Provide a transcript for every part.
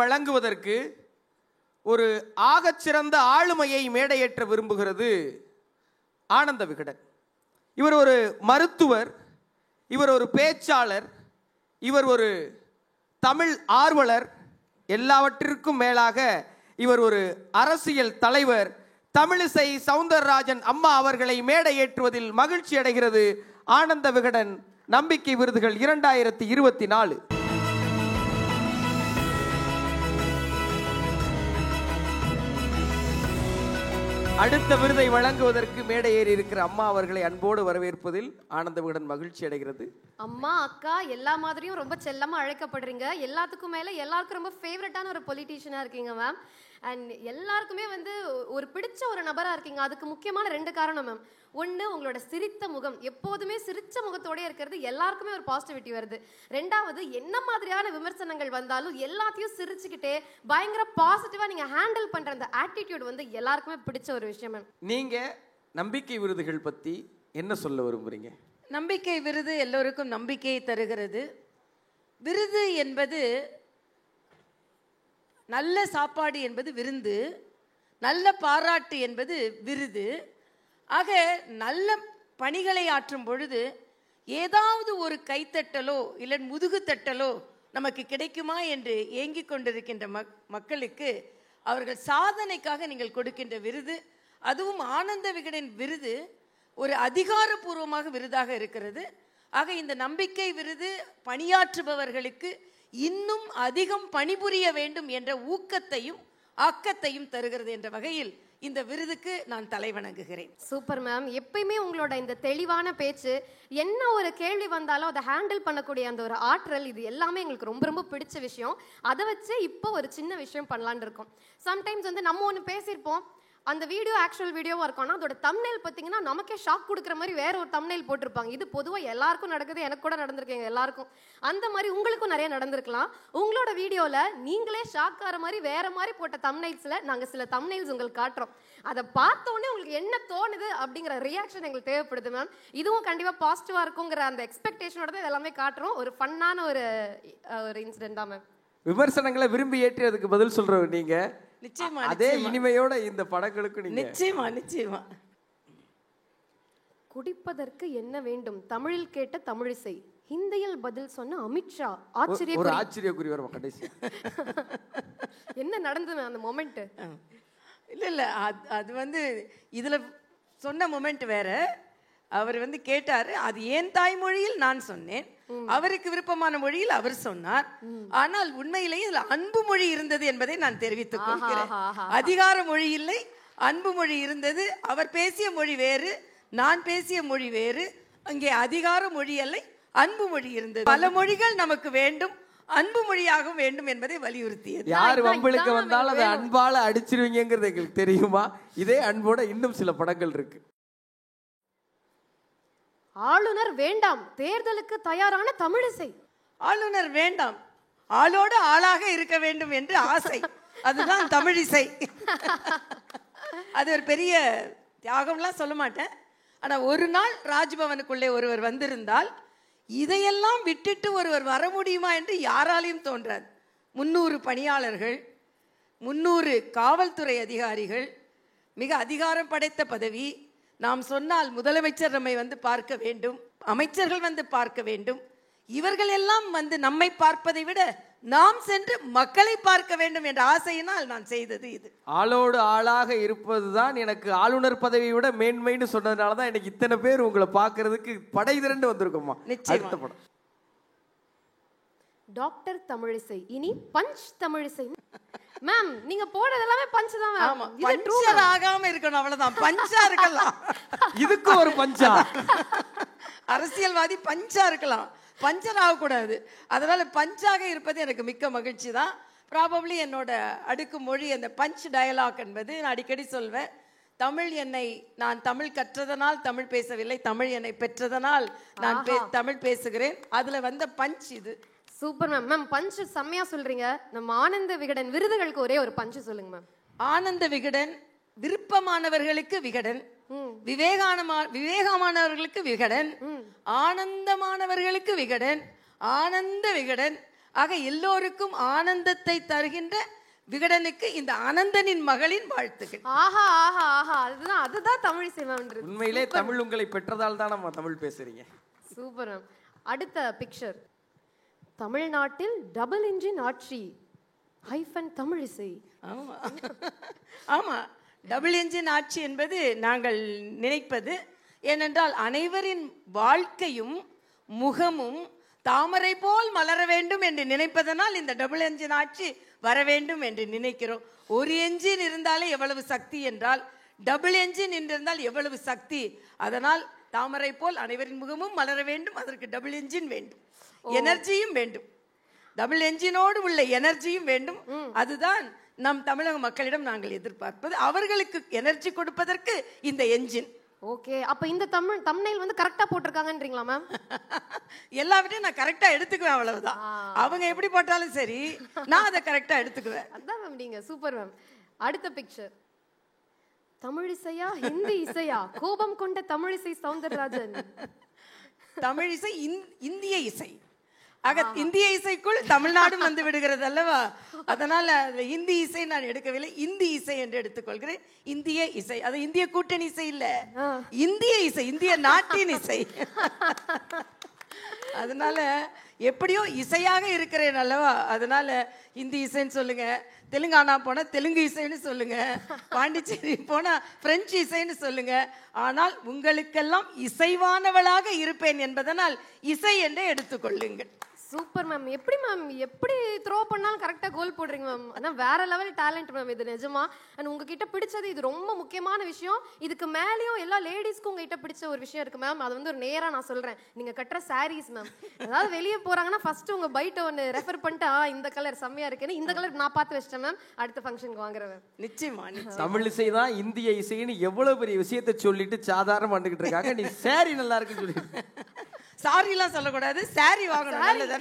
வழங்குவதற்கு ஒரு ஆகச்சிறந்த ஆளுமையை மேடையேற்ற விரும்புகிறது ஆனந்த விகடன். இவர் ஒரு மருத்துவர், இவர் ஒரு பேச்சாளர், இவர் ஒரு தமிழ் ஆர்வலர், எல்லாவற்றிற்கும் மேலாக இவர் ஒரு அரசியல் தலைவர். தமிழிசை சவுந்தரராஜன் அம்மா அவர்களை மேடையேற்றுவதில் மகிழ்ச்சி அடைகிறது ஆனந்த விகடன் நம்பிக்கை விருதுகள் 2024. அடுத்த விருதை வழங்குவதற்கு மேடை ஏறி இருக்கிற அம்மா அவர்களை அன்போடு வரவேற்பதில் ஆனந்த விகடன் மகிழ்ச்சி அடைகிறது. அம்மா அக்கா எல்லா மாதிரியும் ரொம்ப செல்லமா அழைக்கப்படுறீங்க. எல்லாத்துக்கும் மேல எல்லாருக்கும் ரொம்ப ஃபேவரட்டான ஒரு பொலிட்டீஷியனா இருக்கீங்க மேம். அண்ட் எல்லாருக்குமே ஒரு பிடிச்ச ஒரு நபரா இருக்கீங்க. அதுக்கு முக்கியமான 2 காரணம் மேம். ஒன்று, உங்களோட சிரித்த முகம், எப்போதுமே சிரிச்ச முகத்தோட இருக்கிறது எல்லாருக்குமே ஒரு பாசிட்டிவிட்டி வருது. 2வது, என்ன மாதிரியான விமர்சனங்கள் வந்தாலும் எல்லாத்தையும் சிரிச்சுக்கிட்டே பயங்கர பாசிட்டிவா நீங்க ஹேண்டில் பண்ற அந்த ஆட்டிடியூட் எல்லாருக்குமே பிடிச்ச ஒரு விஷயம் மேம். நீங்க நம்பிக்கை விருதுகள் பத்தி என்ன சொல்ல விரும்புறீங்க? நம்பிக்கை விருது எல்லோருக்கும் நம்பிக்கையை தருகிறது. விருது என்பது நல்ல சாப்பாடு என்பது விருந்து, நல்ல பாராட்டு என்பது விருது. ஆக நல்ல பணிகளை ஆற்றும் பொழுது ஏதாவது ஒரு கைத்தட்டலோ இல்லை முதுகு தட்டலோ நமக்கு கிடைக்குமா என்று ஏங்கிக் கொண்டிருக்கின்ற மக்களுக்கு அவர்கள் சாதனைக்காக நீங்கள் கொடுக்கின்ற விருது, அதுவும் ஆனந்த விகடன் விருது ஒரு அதிகாரப்பூர்வமாக விருதாக இருக்கிறது. ஆக இந்த நம்பிக்கை விருது பணியாற்றுபவர்களுக்கு இன்னும் அதிகம் பணிபுரிய வேண்டும் என்ற ஊக்கத்தையும் ஆக்கத்தையும் தருகிறது என்ற வகையில் இந்த விருதுக்கு நான் தலை வணங்குகிறேன். Super ma'am. எப்பயுமே உங்களோட இந்த தெளிவான பேச்சு, என்ன ஒரு கேள்வி வந்தாலும் அதை ஹேண்டில் பண்ணக்கூடிய அந்த ஒரு ஆற்றல், இது எல்லாமே எங்களுக்கு ரொம்ப ரொம்ப பிடிச்ச விஷயம். அதை வச்சு இப்போ ஒரு சின்ன விஷயம் பண்ணலான்னு இருக்கோம். சம்டைம்ஸ் நம்ம ஒன்று பேசியிருப்போம், அந்த வீடியோ ஆக்சுவல் வீடியோவாக இருக்கும்னா அதோட தம்ப்நெயில் பார்த்தீங்கன்னா நமக்கே ஷாக் கொடுக்குற மாதிரி வேற ஒரு தம்ப்நெயில் போட்டிருப்பாங்க. இது பொதுவாக எல்லாருக்கும் நடக்குது, எனக்கு கூட நடந்திருக்கேங்க எல்லாருக்கும். அந்த மாதிரி உங்களுக்கும் நிறைய நடந்திருக்கலாம். உங்களோட வீடியோவில் நீங்களே ஷாக் ஆகிற மாதிரி வேற மாதிரி போட்ட தம்ப்நெயில்ஸில் நாங்கள் சில தம்ப்நெயில்ஸ் உங்களுக்கு காட்டுறோம். அதை பார்த்தோன்னே உங்களுக்கு என்ன தோணுது அப்படிங்கிற ரியாக்ஷன் எங்களுக்கு தேவைப்படுது மேம். இதுவும் கண்டிப்பாக பாசிட்டிவாக இருக்குங்கிற அந்த எக்ஸ்பெக்டேஷனோட தான் இதெல்லாமே காட்டுறோம். ஒரு ஃபன்னான ஒரு இன்சிடென்ட் தான் மேம். விமர்சனங்களை விரும்பி ஏற்றி அதுக்கு பதில் சொல்றவர் நீங்க. நிச்சயமா அதே இனிமையோட இந்த படங்களுக்கு நீங்க நிச்சயமா குடிப்பதற்கு என்ன வேண்டும், தமிழில் கேட்ட தமிழிசை, ஹிந்தியில் பதில் சொன்ன அமித்ஷா. ஒரு ஆச்சரியக்குறி வரும் கடைசி. என்ன நடந்தது அந்த மொமெண்ட்? இல்ல அது இதுல சொன்ன மொமெண்ட் வேற. அவர் கேட்டாரு, அது ஏன் தாய்மொழியில் நான் சொன்னேன், அவருக்கு விருப்பமான மொழியில் அவர் சொன்னார். ஆனால் உண்மையிலேயே இதுல அன்பு மொழி இருந்தது என்பதை நான் தெரிவித்துக் கொள்கிறேன். அதிகார மொழி இல்லை, அன்பு மொழி இருந்தது. அவர் பேசிய மொழி வேறு, நான் பேசிய மொழி வேறு. அங்கே அதிகார மொழி அல்ல, அன்பு மொழி இருந்தது. பல மொழிகள் நமக்கு வேண்டும், அன்பு மொழியாகவும் வேண்டும் என்பதை வலியுறுத்தியது. யார் வம்பளுக்கு வந்தாலும் அதை அன்பால அடிச்சிருவீங்கிறது எங்களுக்கு தெரியுமா? இதே அன்போட இன்னும் சில படங்கள் இருக்கு. ஆளுநர் வேண்டாம், தேர்தலுக்கு தயாரான தமிழிசை. ஆளுநர் வேண்டாம், ஆளோடு ஆளாக இருக்க வேண்டும் என்று ஆசை, அதுதான் தமிழிசை. அது ஒரு பெரிய தியாகம்லாம் சொல்ல மாட்டேன். ஆனால் ஒரு நாள் ராஜ்பவனுக்குள்ளே ஒருவர் வந்திருந்தால் இதையெல்லாம் விட்டுட்டு ஒருவர் வர முடியுமா என்று யாராலையும் தோன்றாது. 300 பணியாளர்கள், 300 காவல்துறை அதிகாரிகள், மிக அதிகாரம் படைத்த பதவி. நாம் சொன்னால் முதலமைச்சர் நம்மை பார்க்க வேண்டும், அமைச்சர்கள் பார்க்க வேண்டும். இவர்கள் எல்லாம் நம்மை பார்ப்பதை விட நாம் சென்று மக்களை பார்க்க வேண்டும் என்ற ஆசையினால் நான் செய்தது இது. ஆளோடு ஆளாக இருப்பதுதான் எனக்கு ஆளுநர் பதவியை விட மேன்மைன்னு சொன்னதுனாலதான் எனக்கு இத்தனை பேர் உங்களை பார்க்கறதுக்கு படை திரண்டு வந்திருக்கோமா. நிச்சயம். டாக்டர் தமிழிசை, இனி பஞ்ச் தமிழிசை. மேம் நீங்க போடுறது எல்லாமே பஞ்ச் தான் மேம். ஆமா, பஞ்சர் ஆகாம இருக்கணும், அவ்வளவுதான். பஞ்சா இருக்கலாம், இதுக்கு ஒரு பஞ்சா. அரசியல்வாதி பஞ்சா இருக்கலாம், பஞ்சர் ஆகக்கூடாது. அதனால பஞ்சாக இருப்பது எனக்கு மிக்க மகிழ்ச்சி தான். ப்ராபப்ளி என்னோட அடுக்கு மொழி அந்த பஞ்ச் டயலாக் என்பது நான் அடிக்கடி சொல்வேன். நான் தமிழ் கற்றதனால் தமிழ் பேசவில்லை, தமிழ் என்னை பெற்றதனால் நான் தமிழ் பேசுகிறேன். அதுல பஞ்ச் இது. Super ma'am. மேம் பஞ்ச் செம்மையா சொல்றீங்க. நம்ம ஆனந்த விகடன் விருதுகளுக்கு ஒரே ஒரு பஞ்ச் சொல்லுங்க மேம். ஆனந்த விகடன் விருப்பமானவர்களுக்கு விகடன், விவேகமானவர்களுக்கு விகடன், ஆனந்தமானவர்களுக்கு விகடன், ஆனந்த விகடன். ஆக எல்லோருக்கும் ஆனந்தத்தை தருகின்ற விகடனுக்கு இந்த ஆனந்தனின் மகளின் வாழ்த்துக்கள். ஆஹா ஆஹா ஆஹா, அதுதான் தமிழிசை மேம். உண்மையிலே தமிழ் உங்களை பெற்றதால் தான் நம்ம தமிழ் பேசுறீங்க. Super ma'am. அடுத்த பிக்சர், தமிழ்நாட்டில் டபுள் இன்ஜின் ஆட்சி ஹைஃபன் தமிழிசை. ஆமா ஆமா, டபுள் இன்ஜின் ஆட்சி என்பது நாங்கள் நினைப்பது. ஏனென்றால் அனைவரின் வாழ்க்கையும் முகமும் தாமரை போல் மலர வேண்டும் என்று நினைப்பதனால் இந்த டபுள் என்ஜின் ஆட்சி வர வேண்டும் என்று நினைக்கிறோம். ஒரு என்ஜின் இருந்தாலே எவ்வளவு சக்தி என்றால், டபுள் என்ஜின் என்றிருந்தால் எவ்வளவு சக்தி. அதனால் தாமரை போல் அனைவரின் முகமும் மலர வேண்டும், அதற்கு டபுள் என்ஜின் வேண்டும், எனர்ஜியும் வேண்டும். டபுள் என்ஜினோடு உள்ள எனர்ஜியும் வேண்டும். அதுதான் நம் தமிழக மக்களிடம் நாங்கள் எதிர்பார்ப்பது. அவர்களுக்கு எனர்ஜி கொடுப்பதற்கு இந்த என்ஜின். ஓகே, அப்ப இந்த தம்ப்நெயில் வந்து கரெக்டா போட்டிருக்காங்கன்றீங்களா மேம்? எல்லாவற்றையும் நான் கரெக்டா எடுத்துக்குவேன், அவ்வளவுதான். அவங்க எப்படி போட்டாலும் சரி, நான் அதை கரெக்டா எடுத்துக்குவேன். அதான் மேம், நீங்க சூப்பர் மேம். அடுத்த பிக்சர், தமிழிசையா ஹிந்தி இசையா? கோபம் கொண்ட தமிழிசை சௌந்தரராஜன். தமிழிசை இந்திய இசை. ஆக இந்திய இசைக்குள் தமிழ்நாடும் வந்து விடுகிறது அல்லவா? அதனால இந்தி இசை நான் எடுக்கவில்லை, இந்தி இசை என்று எடுத்துக்கொள்கிறேன். இந்திய இசை, அது இந்திய கூட்டணி இசை இல்ல, இந்திய இசை, இந்திய நாட்டின் இசை. அதனால எப்படியோ இசையாக இருக்கிறேன் அல்லவா? அதனால இந்தி இசைன்னு சொல்லுங்க, தெலுங்கானா போனா தெலுங்கு இசைன்னு சொல்லுங்க, பாண்டிச்சேரி போனா பிரெஞ்சு இசைன்னு சொல்லுங்க. ஆனால் உங்களுக்கெல்லாம் இசைவானவளாக இருப்பேன் என்பதனால் இசை என்றே எடுத்துக்கொள்ளுங்கள். Super ma'am. எப்படி மேம், எப்படி த்ரோ பண்ணாலும் கரெக்டாக கோல் போடுறீங்க மேம். ஆனால் வேற லெவல் டேலண்ட் மேம் இது நிஜமா. அண்ட் உங்ககிட்ட பிடிச்சது இது ரொம்ப முக்கியமான விஷயம். இதுக்கு மேலேயும் எல்லா லேடிஸ்க்கும் உங்ககிட்ட பிடிச்ச ஒரு விஷயம் இருக்கு மேம். அது வந்து ஒரு நேராக நான் சொல்றேன், நீங்க கட்டுற சாரீஸ் மேம். அதாவது வெளியே போறாங்கன்னா ஃபர்ஸ்ட் உங்க பைட்டை ஒன்று ரெஃபர் பண்ணிட்டு இந்த கலர் செம்மையா இருக்குன்னு, இந்த கலர் நான் பார்த்து வச்சிட்டேன் மேம், அடுத்த ஃபங்க்ஷனுக்கு வாங்குறேன் மேம். நிச்சயமா. தமிழ் இசை தான் இந்திய இசைன்னு எவ்வளவு பெரிய விஷயத்தை சொல்லிட்டு சாதாரண வந்துகிட்டு இருக்காங்க. நீ சாரி நல்லா இருக்குன்னு சொல்லிட்டு சாரிலாம் சொல்லக்கூடாது, சாரி வாங்கணும்.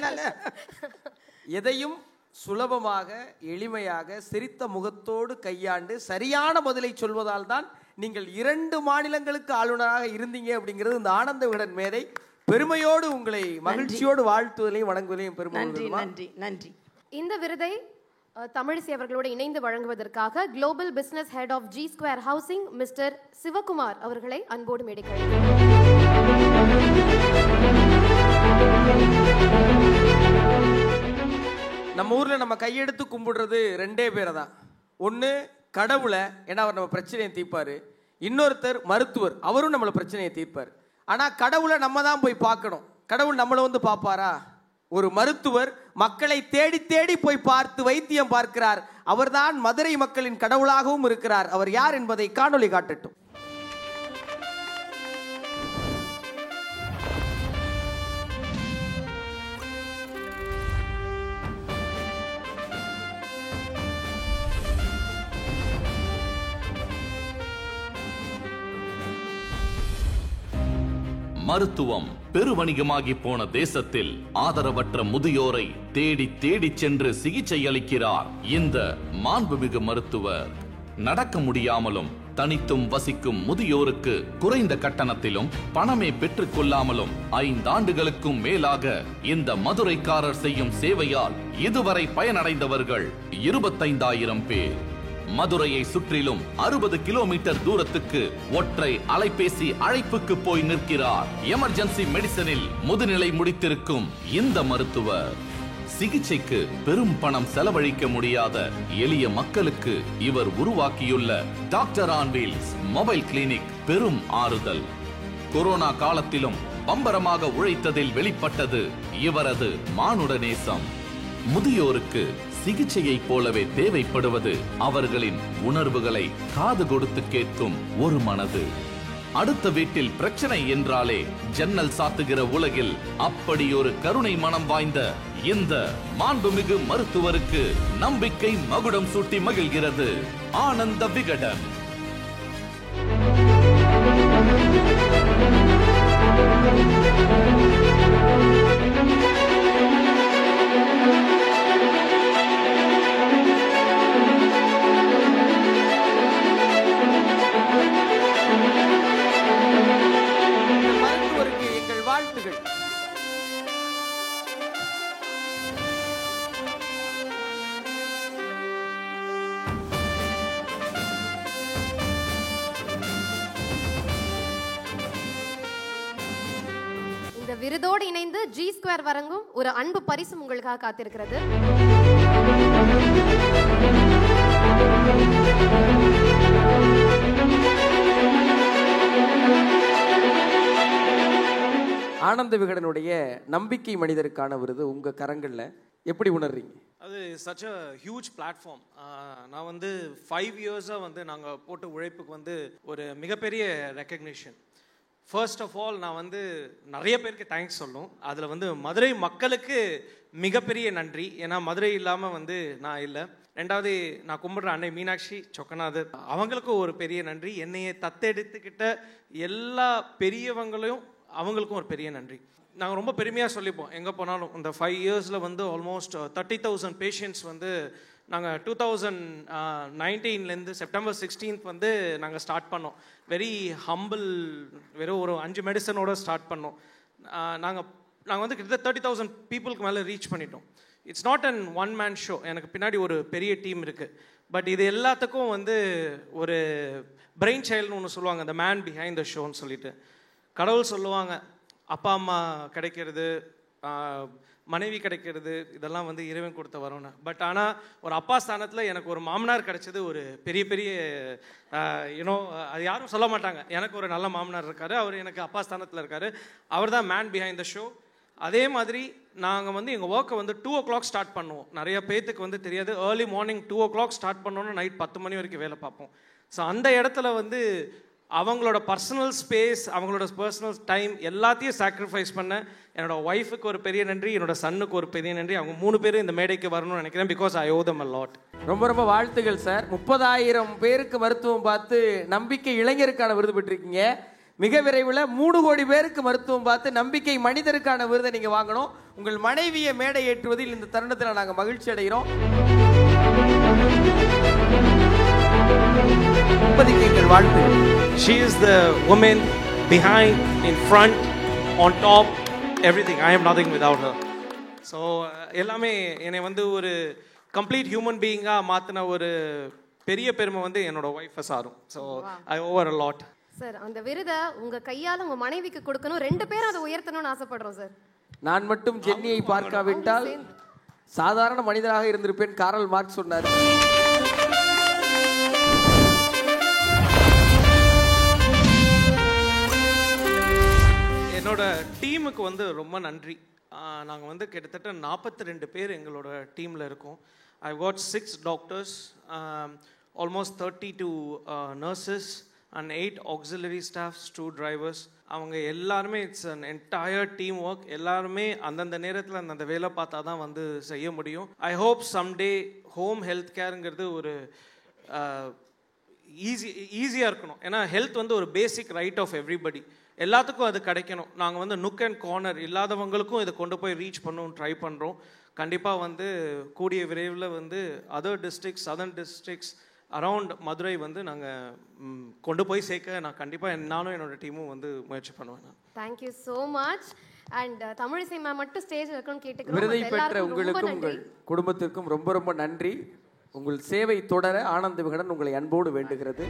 எதையும் சுலபமாக எளிமையாக சிரித்த முகத்தோடு கையாண்டு சரியான பதிலை சொல்வதால் தான் நீங்கள் 2 மாநிலங்களுக்கு ஆளுநராக இருந்தீங்க அப்படிங்கிறது இந்த ஆனந்த விகடன் மேடை பெருமையோடு உங்களை மகிழ்ச்சியோடு வாழ்த்துவதையும் வணங்குவதையும் பெருமை. நன்றி நன்றி. இந்த விருதை தமிழிசை அவர்களோடு இணைந்து வழங்குவதற்காக global business head of G Square Housing mister Sivakumar அவர்களை அன்போடு மேடைக்கு. நம்ம ஊர்ல நம்ம கையெடுத்து கும்பிடுறது 2 பேரை தான். ஒன்று கடவுளை, ஏன்னா அவர் நம்ம பிரச்சனையை தீர்ப்பாரு. இன்னொருத்தர் மருத்துவர், அவரும் நம்மள பிரச்சனையை தீர்ப்பார். ஆனால் கடவுளை நம்ம தான் போய் பார்க்கணும். கடவுள் நம்மளை வந்து பார்ப்பாரா? ஒரு மருத்துவர் மக்களை தேடி தேடி போய் பார்த்து வைத்தியம் பார்க்கிறார். அவர்தான் மதுரை மக்களின் கடவுளாகவும் இருக்கிறார். அவர் யார் என்பதை காணொளி காட்டட்டும். மருத்துவம் பெருவணிகமாகி போன தேசத்தில் ஆதரவற்ற முதியோரை தேடி தேடி சென்று சிகிச்சை அளிக்கிறார் இந்த மாண்புமிகு மருத்துவர். நடக்க முடியாமலும் தனித்தும் வசிக்கும் முதியோருக்கு குறைந்த கட்டணத்திலும் பணமே பெற்றுக் கொள்ளாமலும் 5 ஆண்டுகளுக்கும் மேலாக இந்த மதுரைக்காரர் செய்யும் சேவையால் இதுவரை பயனடைந்தவர்கள் 25,000 பேர். மதுரையை சுற்றிலும் 60 கிலோமீட்டர் தூரத்துக்கு ஒற்றை அலைபேசி அழைப்புக்கு போய் நிற்கிறார். எமர்ஜென்சி மெடிசனில் முதுநிலை முடித்திருக்கும் இந்த மருத்துவர். சிகிச்சைக்கு பெரும் பணம் செலவழிக்க முடியாத எளிய மக்களுக்கு இவர் உருவாக்கியுள்ள doctor on wheels mobile clinic பெரும் ஆறுதல். கொரோனா காலத்திலும் பம்பரமாக உழைத்ததில் வெளிப்பட்டது இவரது மானுட நேசம். முதியோருக்கு சிகிச்சையை போலவே தேவைப்படுவது அவர்களின் உணர்வுகளை காது கொடுத்து கேட்கும் ஒரு மனது. அடுத்த வீட்டில் பிரச்சனை என்றாலே ஜன்னல் சாத்துகிற உலகில் அப்படி ஒரு கருணை மனம் வாய்ந்த இந்த மாண்புமிகு மருத்துவருக்கு நம்பிக்கை மகுடம் சூட்டி மகிழ்கிறது ஆனந்த விகடன். விருதோடு இணைந்து G2 வழங்கும் ஒரு அன்பு பரிசும் உங்களுக்காக காத்திருக்கிறது. ஆனந்த விகடனுடைய நம்பிக்கை மனிதருக்கான விருது உங்க கரங்கள்ல எப்படி உணர்றீங்க? அது சச் அ ஹியூஜ் பிளாட்ஃபார்ம். நான் வந்து 5 இயர்ஸாக வந்து நாங்கள் போட்ட உழைப்புக்கு வந்து ஒரு மிகப்பெரிய ரெக்கக்னிஷன். ஃபர்ஸ்ட் ஆஃப் ஆல் நான் வந்து நிறைய பேருக்கு தேங்க்ஸ் சொல்லணும். அதில் வந்து மதுரை மக்களுக்கு மிகப்பெரிய நன்றி. ஏன்னா மதுரை இல்லாமல் வந்து நான் இல்லை. ரெண்டாவது நான் கும்பிட்ற அன்னை மீனாட்சி சொக்கநாதர், அவங்களுக்கும் ஒரு பெரிய நன்றி. என்னையை தத்தெடுத்துக்கிட்ட எல்லா பெரியவங்களையும் அவங்களுக்கும் ஒரு பெரிய நன்றி. நாங்கள் ரொம்ப பெருமையாக சொல்லிப்போம் எங்கே போனாலும். இந்த 5 இயர்ஸில் வந்து ஆல்மோஸ்ட் 30,000 பேஷண்ட்ஸ் வந்து நாங்கள் 2019 செப்டம்பர் 16 வந்து நாங்கள் ஸ்டார்ட் பண்ணோம். வெரி ஹம்பிள், வெறும் ஒரு 5 மெடிசனோட ஸ்டார்ட் பண்ணோம். நாங்கள் வந்து கிட்டத்தட்ட 30,000 பீப்புளுக்கு மேலே ரீச் பண்ணிட்டோம். It's not an one man show. எனக்கு பின்னாடி ஒரு பெரிய டீம் இருக்குது. பட் இது எல்லாத்துக்கும் வந்து ஒரு பிரெயின் சைல்டுன்னு ஒன்று சொல்லுவாங்க, அந்த மேன் பிஹைண்ட் த ஷோன்னு சொல்லிட்டு. கடவுள் சொல்லுவாங்க, அப்பா அம்மா கிடைக்கிறது, மனைவி கிடைக்கிறது, இதெல்லாம் வந்து இறைவன் கொடுத்த வரணும். பட் ஆனால் ஒரு அப்பா ஸ்தானத்தில் எனக்கு ஒரு மாமனார் கிடைச்சது ஒரு பெரிய பெரிய அது யாரும் சொல்ல மாட்டாங்க. எனக்கு ஒரு நல்ல மாமனார் இருக்கார், அவர் எனக்கு அப்பா ஸ்தானத்தில் இருக்கார். அவர் தான் மேன் பிஹைண்ட் த ஷோ. அதே மாதிரி நாங்கள் வந்து எங்கள் ஒர்க்கை வந்து 2 o'clock ஸ்டார்ட் பண்ணுவோம். நிறைய பேத்துக்கு வந்து தெரியாது, ஏர்லி மார்னிங் 2 o'clock ஸ்டார்ட் பண்ணோன்னு நைட் 10 மணி வரைக்கும் வேலை பார்ப்போம். ஸோ அந்த இடத்துல வந்து அவங்களோட பர்சனல் ஸ்பேஸ், அவங்களோட பர்சனல் டைம் எல்லாத்தையும் சாக்ரிஃபைஸ் பண்ண என்னோட ஒய்ஃபுக்கு ஒரு பெரிய நன்றி, என்னோட சன்னுக்கு ஒரு பெரிய நன்றி. அவங்க 3 பேரும் இந்த மேடைக்கு வரணும்னு நினைக்கிறேன். Because I owe them a lot. ரொம்ப ரொம்ப வாழ்த்துகள் சார். 30,000 பேருக்கு மருத்துவம் பார்த்து நம்பிக்கை இளைஞருக்கான விருது பெற்றிருக்கீங்க. மிக விரைவில் 3 கோடி பேருக்கு மருத்துவம் பார்த்து நம்பிக்கை மனிதருக்கான விருதை நீங்க வாங்கணும். உங்கள் மனைவியை மேடை ஏற்றுவதில் இந்த தருணத்தில் நாங்கள் மகிழ்ச்சி அடைகிறோம். வாழ்த்துகள். She is the woman behind, in front, on top, everything. I am nothing without her. So எல்லாமே என்னை வந்து ஒரு கம்ப்ளீட் ஹியூமன் பீயிங்காக மாற்றின ஒரு பெரிய பெருமை வந்து என்னோட ஒய்ஃபை சாரும். So I over a lot. Sir, அந்த விருதை உங்க கையால உங்க மனைவிக்கு கொடுக்கணும். 2 பேரும் அதை உயர்த்தணும்னு ஆசைப்படுறோம் சார். நான் மட்டும் ஜென்னியை பார்க்காவிட்டால் சாதாரண மனிதராக இருந்திருப்பேன், காரல் மார்க்ஸ் சொன்னார். என்னோட டீமுக்கு வந்து ரொம்ப நன்றி. நாங்கள் வந்து கிட்டத்தட்ட 42 பேர் எங்களோட டீமில் இருக்கோம். I got 6 doctors, almost 32 nurses and 8 auxiliary staffs, 2 drivers. அவங்க எல்லாருமே it's an entire team work. எல்லாருமே அந்தந்த நேரத்தில் அந்தந்த வேலை பார்த்தா தான் வந்து செய்ய முடியும். I hope someday home health கேருங்கிறது ஒரு ஈஸியாக இருக்கணும். ஏன்னா ஹெல்த் வந்து ஒரு பேசிக் ரைட் ஆஃப் எவ்ரிபடி. எல்லாத்துக்கும் அது கிடைக்கணும். நாங்கள் வந்து நுக் அண்ட் கார்னர் இல்லாதவங்களுக்கும் இதை கொண்டு போய் ரீச் பண்ணணும் ட்ரை பண்ணுறோம். கண்டிப்பாக வந்து கூடிய விரைவில் வந்து other districts, southern districts around Madurai வந்து நாங்கள் கொண்டு போய் சேர்க்க நான் கண்டிப்பாக நானும் என்னோட டீமும் வந்து முயற்சி பண்ணுவேன். Thank you so much. And Tamilisai ma'am மட்டும் ஸ்டேஜ் இருக்கணும்னு கேட்டுக்கிறோம். விருதை பெற்ற உங்களுக்கும் உங்கள் குடும்பத்திற்கும் ரொம்ப ரொம்ப நன்றி. உங்கள் சேவை தொடர ஆனந்த விகடன் உங்களை அன்போடு வேண்டுகிறது.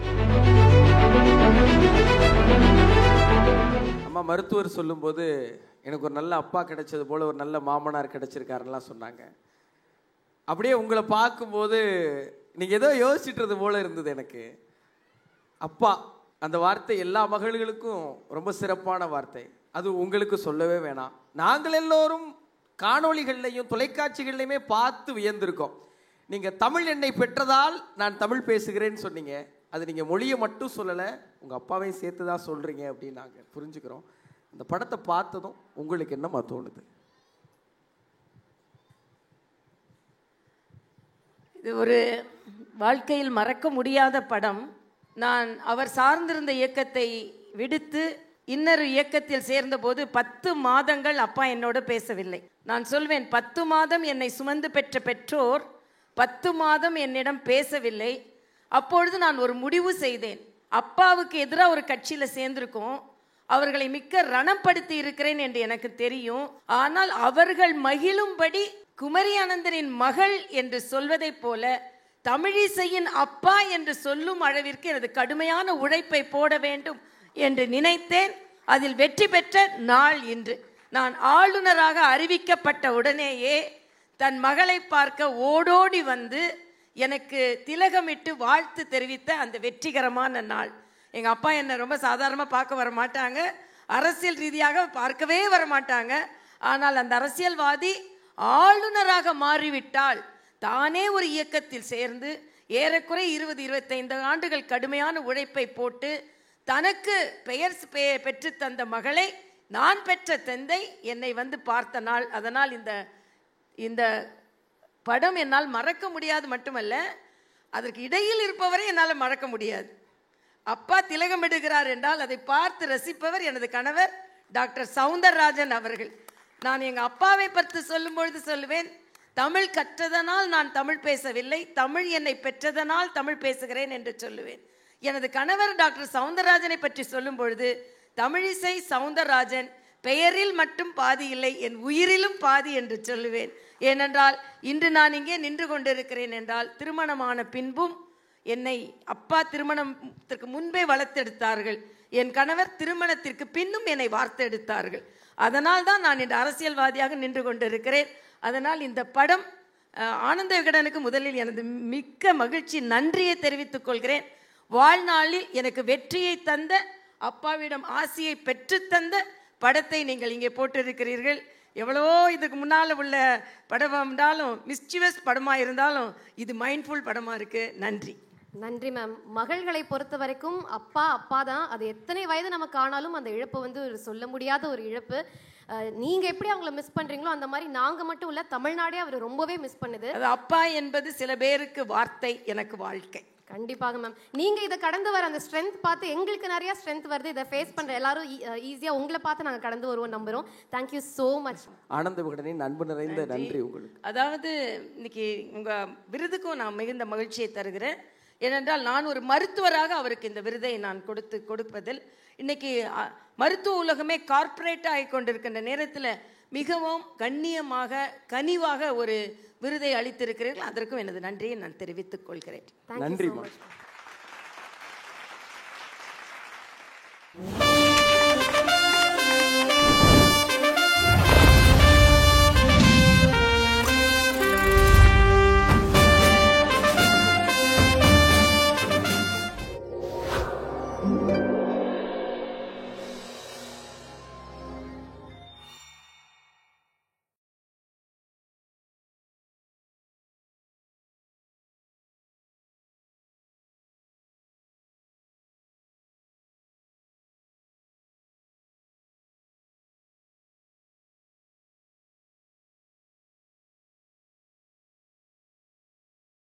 அம்மா, மருத்துவர் சொல்லும்போது எனக்கு ஒரு நல்ல அப்பா கிடைச்சது போல ஒரு நல்ல மாமனார் கிடைச்சிருக்காருலாம் சொன்னாங்க. அப்படியே உங்களை பார்க்கும்போது நீங்கள் ஏதோ யோசிச்சுட்டு போல இருந்தது எனக்கு. அப்பா அந்த வார்த்தை எல்லா மகள்களுக்கும் ரொம்ப சிறப்பான வார்த்தை. அது உங்களுக்கு சொல்லவே வேணாம். நாங்கள் எல்லோரும் காணொளிகள்லையும் தொலைக்காட்சிகள்லையுமே பார்த்து வியந்திருக்கோம். நீங்கள் தமிழ் எண்ணை பெற்றதால் நான் தமிழ் பேசுகிறேன்னு சொன்னீங்க. அது நீங்கள் மொழியை மட்டும் சொல்லலை, உங்கள் அப்பாவையும் சேர்த்து தான் சொல்கிறீங்க அப்படின்னு நாங்கள் புரிஞ்சுக்கிறோம். அந்த படத்தை பார்த்ததும் உங்களுக்கு என்னமா தோணுது? இது ஒரு வாழ்க்கையில் மறக்க முடியாத படம். நான் அவர் சார்ந்திருந்த இயக்கத்தை விடுத்து இன்னொரு இயக்கத்தில் சேர்ந்தபோது 10 மாதங்கள் அப்பா என்னோட பேசவில்லை. நான் சொல்வேன், 10 மாதம் என்னை சுமந்து பெற்ற பெற்றோர் 10 மாதம் என்னிடம் பேசவில்லை. அப்பொழுது நான் ஒரு முடிவு செய்தேன். அப்பாவுக்கு எதிராக ஒரு கட்சியில் சேர்ந்திருக்கோம், அவர்களை மிக்க ரணப்படுத்தி இருக்கிறேன் என்று எனக்கு தெரியும். ஆனால் அவர்கள் மகிழும்படி குமரி அனந்தனின் மகள் என்று சொல்வதைப் போல தமிழிசையின் அப்பா என்று சொல்லும் அளவிற்கு எனது கடுமையான உழைப்பை போட வேண்டும் என்று நினைத்தேன். அதில் வெற்றி பெற்ற நாள் இன்று. நான் ஆளுநராக அறிவிக்கப்பட்ட உடனேயே தன் மகளை பார்க்க ஓடோடி வந்து எனக்கு திலகமிட்டு வாழ்த்து தெரிவித்த அந்த வெற்றிகரமான நாள். எங்கள் அப்பா என்னை ரொம்ப சாதாரணமாக பார்க்க வர மாட்டாங்க, அரசியல் ரீதியாக பார்க்கவே வர மாட்டாங்க. ஆனால் அந்த அரசியல்வாதி ஆளுநராக மாறிவிட்டால் தானே ஒரு இயக்கத்தில் சேர்ந்து ஏறக்குறை 20-25 ஆண்டுகள் கடுமையான உழைப்பை போட்டு தனக்கு பெயர் பெற்று தந்த மகளை நான் பெற்ற தந்தை என்னை வந்து பார்த்த நாள். அதனால் இந்த படம் என்னால் மறக்க முடியாது மட்டுமல்ல, அதற்கு இடையில் இருப்பவரை என்னால் மறக்க முடியாது. அப்பா திலகமிடுகிறார் என்றால் அதை பார்த்து ரசிப்பவர் எனது கணவர் டாக்டர் சவுந்தரராஜன் அவர்கள். நான் எங்கள் அப்பாவை பற்றி சொல்லும்பொழுது சொல்லுவேன், தமிழ் கற்றதனால் நான் தமிழ் பேசவில்லை, தமிழ் என்னை பெற்றதனால் தமிழ் பேசுகிறேன் என்று சொல்லுவேன். எனது கணவர் டாக்டர் சவுந்தரராஜனை பற்றி சொல்லும் பொழுது, தமிழிசை சவுந்தரராஜன் பெயரில் மட்டும் பாதி இல்லை, என் உயிரிலும் பாதி என்று சொல்லுவேன். ஏனென்றால் இன்று நான் இங்கே நின்று கொண்டிருக்கிறேன் என்றால் திருமணமான பின்பும் என்னை அப்பா திருமணத்திற்கு முன்பே வளர்த்தெடுத்தார்கள், என் கணவர் திருமணத்திற்கு பின்னும் என்னை வார்த்தெடுத்தார்கள். அதனால் தான் நான் இன்று அரசியல்வாதியாக நின்று கொண்டிருக்கிறேன். அதனால் இந்த படம் ஆனந்த விகடனுக்கு முதலில் எனது மிக்க மகிழ்ச்சி, நன்றியை தெரிவித்துக் கொள்கிறேன். வாழ்நாளில் எனக்கு வெற்றியை தந்த, அப்பாவிடம் ஆசியை பெற்றுத்தந்த படத்தை நீங்கள் இங்கே போட்டிருக்கிறீர்கள். எவ்வளவோ இதுக்கு முன்னால் உள்ள படம் இருந்தாலும், மிஸ்டிவஸ் படமாக இருந்தாலும் இது மைண்ட்ஃபுல் படமாக இருக்குது. நன்றி. நன்றி மேம். மகள்களை பொறுத்த வரைக்கும் அப்பா தான். அது எத்தனை வயது நமக்கு ஆனாலும் அந்த இழப்பு வந்து ஒரு சொல்ல முடியாத ஒரு இழப்பு. நீங்க எப்படி அவங்கள மிஸ் பண்றீங்களோ அந்த மாதிரி நாங்க மட்டும் இல்ல, தமிழ்நாடே அவர் ரொம்பவே மிஸ் பண்ணுது. அது அப்பா என்பது சில பேருக்கு வார்த்தை, எனக்கு வாழ்க்கை. கண்டிப்பாக மேம். நீங்க இதை கடந்து வர அந்த ஸ்ட்ரென்த் பார்த்து எங்களுக்கு நிறைய ஸ்ட்ரென்த் வருது. இதை ஃபேஸ் பண்ற எல்லாரும் ஈஸியா உங்களை பார்த்து நாங்க கடந்து வருவோம் நம்புறோம். Thank you so much. ஆனந்த விகடனின் அன்பு நிறைந்த நன்றி உங்களுக்கு. அதாவது இன்னைக்கு உங்க விருதுக்கும் நான் மிகுந்த மகிழ்ச்சியை தருகிறேன். ஏனென்றால் நான் ஒரு மருத்துவராக அவருக்கு இந்த விருதை நான் கொடுப்பதில், இன்னைக்கு மருத்துவ உலகமே கார்ப்பரேட் ஆகி கொண்டிருக்கின்ற நேரத்தில் மிகவும் கண்ணியமாக கனிவாக ஒரு விருதை அளித்திருக்கிறீர்கள். அதற்கும் எனது நன்றியை நான் தெரிவித்துக் கொள்கிறேன். நன்றி.